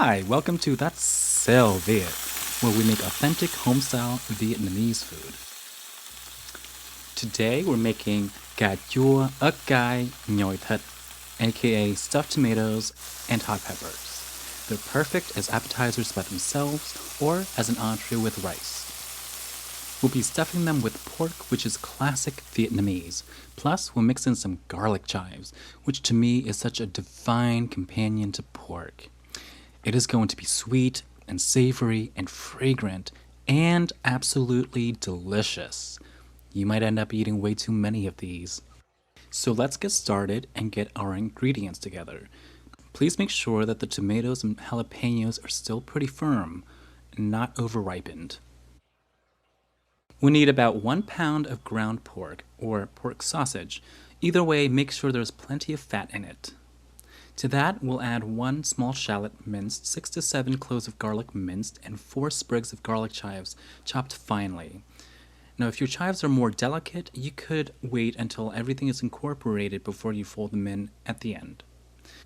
Hi, welcome to That's So Viet, where we make authentic home-style Vietnamese food. Today we're making Cà Chua Cay Nhồi Thịt, aka stuffed tomatoes and hot peppers. They're perfect as appetizers by themselves or as an entree with rice. We'll be stuffing them with pork, which is classic Vietnamese. Plus, we'll mix in some garlic chives, which to me is such a divine companion to pork. It is going to be sweet and savory and fragrant and absolutely delicious. You might end up eating way too many of these. So let's get started and get our ingredients together. Please make sure that the tomatoes and jalapeños are still pretty firm and not over-ripened. We need about 1 pound of ground pork or pork sausage. Either way, make sure there's plenty of fat in it. To that, we'll add 1 small shallot minced, 6 to 7 cloves of garlic minced, and 4 sprigs of garlic chives chopped finely. Now, if your chives are more delicate, you could wait until everything is incorporated before you fold them in at the end.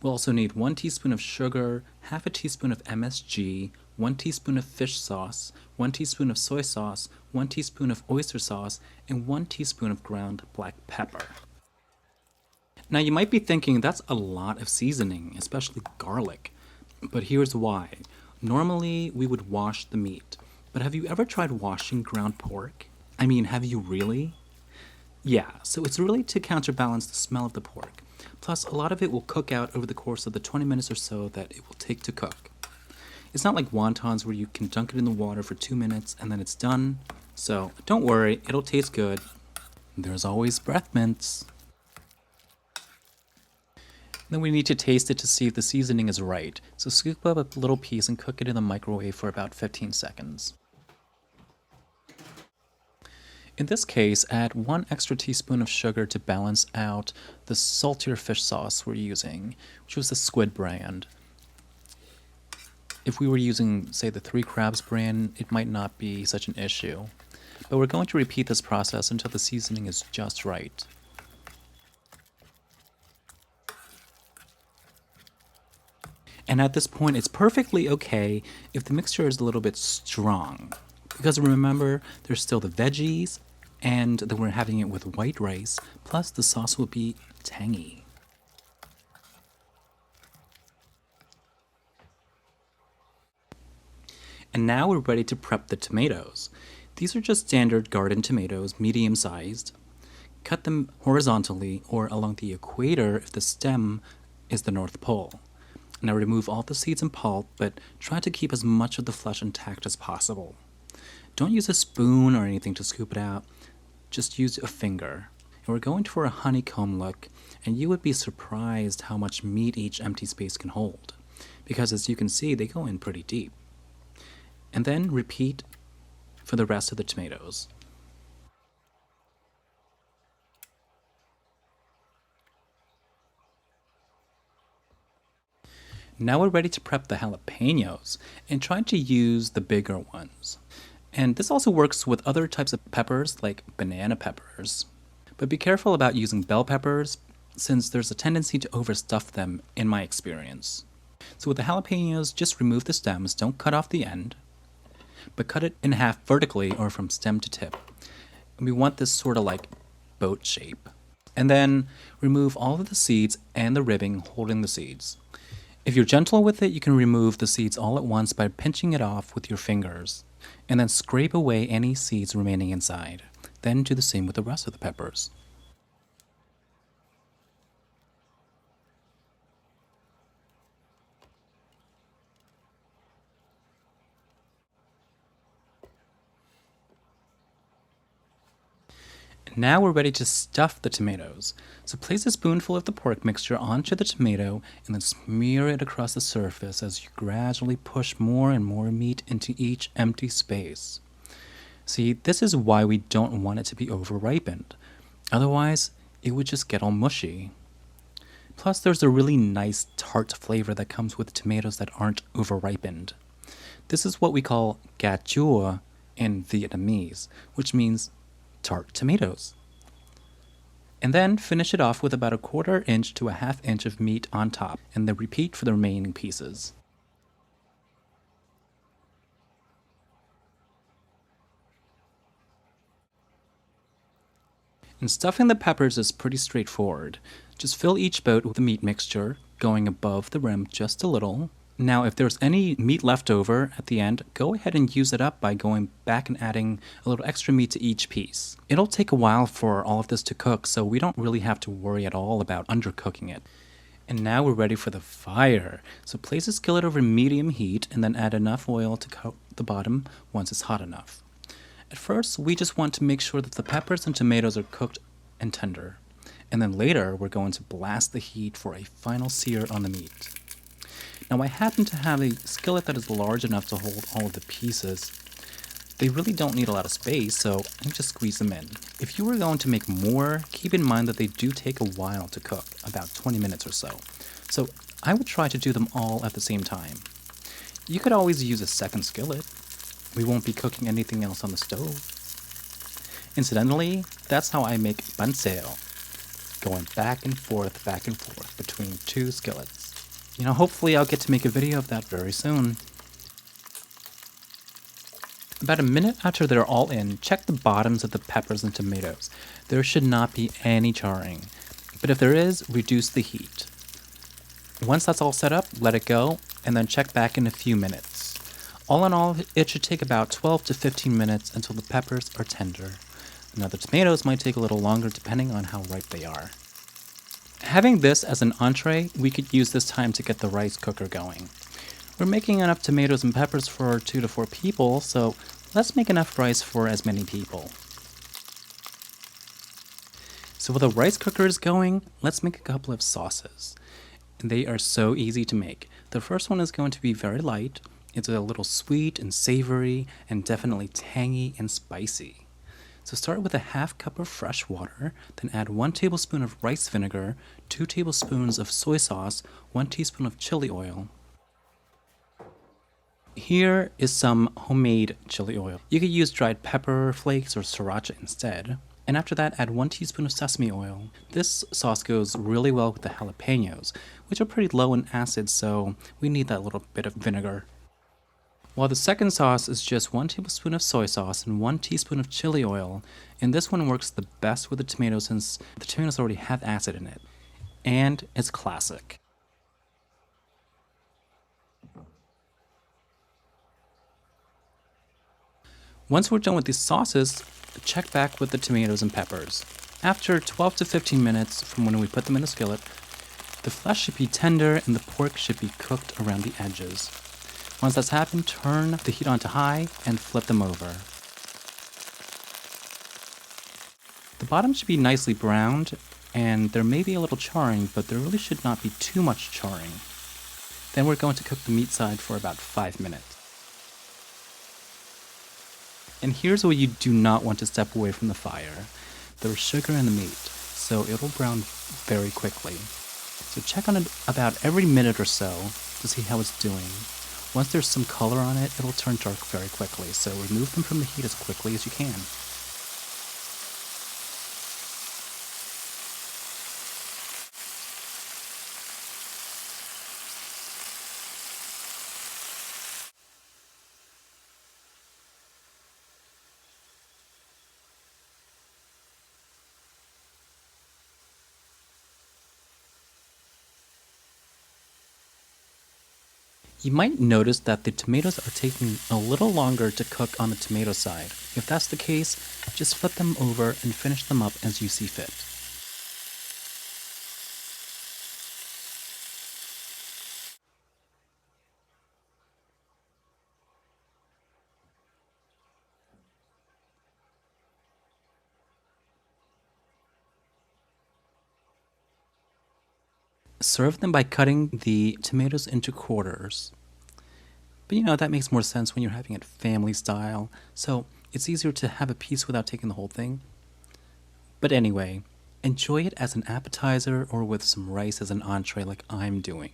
We'll also need 1 teaspoon of sugar, half a teaspoon of MSG, 1 teaspoon of fish sauce, 1 teaspoon of soy sauce, 1 teaspoon of oyster sauce, and 1 teaspoon of ground black pepper. Now you might be thinking that's a lot of seasoning, especially garlic. But here's why. Normally we would wash the meat, but have you ever tried washing ground pork? I mean, have you really? Yeah, so it's really to counterbalance the smell of the pork. Plus, a lot of it will cook out over the course of the 20 minutes or so that it will take to cook. It's not like wontons where you can dunk it in the water for 2 minutes and then it's done. So don't worry, it'll taste good. There's always breath mints. Then we need to taste it to see if the seasoning is right. So scoop up a little piece and cook it in the microwave for about 15 seconds. In this case, add 1 extra teaspoon of sugar to balance out the saltier fish sauce we're using, which was the Squid brand. If we were using, say, the Three Crabs brand, it might not be such an issue. But we're going to repeat this process until the seasoning is just right. And at this point, it's perfectly okay if the mixture is a little bit strong. Because remember, there's still the veggies, and then we're having it with white rice, plus the sauce will be tangy. And now we're ready to prep the tomatoes. These are just standard garden tomatoes, medium-sized. Cut them horizontally or along the equator if the stem is the North Pole. Now remove all the seeds and pulp, but try to keep as much of the flesh intact as possible. Don't use a spoon or anything to scoop it out, just use a finger. And we're going for a honeycomb look, and you would be surprised how much meat each empty space can hold, because as you can see, they go in pretty deep. And then repeat for the rest of the tomatoes. Now we're ready to prep the jalapeños, and try to use the bigger ones. And this also works with other types of peppers like banana peppers. But be careful about using bell peppers, since there's a tendency to overstuff them in my experience. So with the jalapeños, just remove the stems, don't cut off the end, but cut it in half vertically or from stem to tip. And we want this sort of like boat shape. And then remove all of the seeds and the ribbing holding the seeds. If you're gentle with it, you can remove the seeds all at once by pinching it off with your fingers, and then scrape away any seeds remaining inside. Then do the same with the rest of the peppers. Now we're ready to stuff the tomatoes. So place a spoonful of the pork mixture onto the tomato and then smear it across the surface as you gradually push more and more meat into each empty space. See, this is why we don't want it to be over-ripened. Otherwise, it would just get all mushy. Plus, there's a really nice tart flavor that comes with tomatoes that aren't over-ripened. This is what we call cà chua in Vietnamese, which means tart tomatoes. And then finish it off with about a 1/4 inch to a 1/2 inch of meat on top, and then repeat for the remaining pieces. And stuffing the peppers is pretty straightforward. Just fill each boat with the meat mixture, going above the rim just a little. Now, if there's any meat left over at the end, go ahead and use it up by going back and adding a little extra meat to each piece. It'll take a while for all of this to cook, so we don't really have to worry at all about undercooking it. And now we're ready for the fire. So place a skillet over medium heat and then add enough oil to coat the bottom once it's hot enough. At first, we just want to make sure that the peppers and tomatoes are cooked and tender. And then later, we're going to blast the heat for a final sear on the meat. Now, I happen to have a skillet that is large enough to hold all of the pieces. They really don't need a lot of space, so I just squeeze them in. If you were going to make more, keep in mind that they do take a while to cook, about 20 minutes or so. So I would try to do them all at the same time. You could always use a second skillet. We won't be cooking anything else on the stove. Incidentally, that's how I make panseo, going back and forth between two skillets. You know, hopefully I'll get to make a video of that very soon. About a minute after they're all in, check the bottoms of the peppers and tomatoes. There should not be any charring, but if there is, reduce the heat. Once that's all set up, let it go, and then check back in a few minutes. All in all, it should take about 12 to 15 minutes until the peppers are tender. Now the tomatoes might take a little longer depending on how ripe they are. Having this as an entree, we could use this time to get the rice cooker going. We're making enough tomatoes and peppers for 2 to 4 people, so let's make enough rice for as many people. So while the rice cooker is going, let's make a couple of sauces. And they are so easy to make. The first one is going to be very light. It's a little sweet and savory and definitely tangy and spicy. So start with a half cup of fresh water, then add 1 tablespoon of rice vinegar, 2 tablespoons of soy sauce, 1 teaspoon of chili oil. Here is some homemade chili oil. You could use dried pepper flakes or sriracha instead. And after that, add 1 teaspoon of sesame oil. This sauce goes really well with the jalapeños, which are pretty low in acid, so we need that little bit of vinegar. While the second sauce is just 1 tablespoon of soy sauce and 1 teaspoon of chili oil, and this one works the best with the tomatoes since the tomatoes already have acid in it. And it's classic. Once we're done with these sauces, check back with the tomatoes and peppers. After 12 to 15 minutes from when we put them in the skillet, the flesh should be tender and the pork should be cooked around the edges. Once that's happened, turn the heat on to high and flip them over. The bottom should be nicely browned, and there may be a little charring, but there really should not be too much charring. Then we're going to cook the meat side for about 5 minutes. And here's where you do not want to step away from the fire. There's sugar in the meat, so it'll brown very quickly. So check on it about every minute or so to see how it's doing. Once there's some color on it, it'll turn dark very quickly, so remove them from the heat as quickly as you can. You might notice that the tomatoes are taking a little longer to cook on the tomato side. If that's the case, just flip them over and finish them up as you see fit. Serve them by cutting the tomatoes into quarters. But you know, that makes more sense when you're having it family style, so it's easier to have a piece without taking the whole thing. But anyway, enjoy it as an appetizer or with some rice as an entree like I'm doing.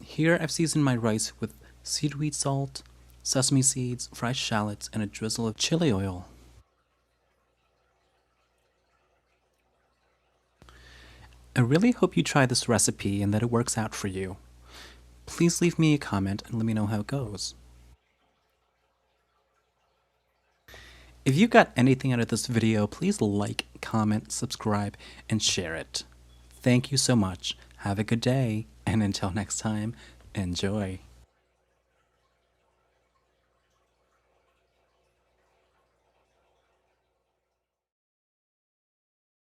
Here I've seasoned my rice with seaweed salt, sesame seeds, fresh shallots, and a drizzle of chili oil. I really hope you try this recipe and that it works out for you. Please leave me a comment and let me know how it goes. If you got anything out of this video, please like, comment, subscribe, and share it. Thank you so much. Have a good day, and until next time, enjoy.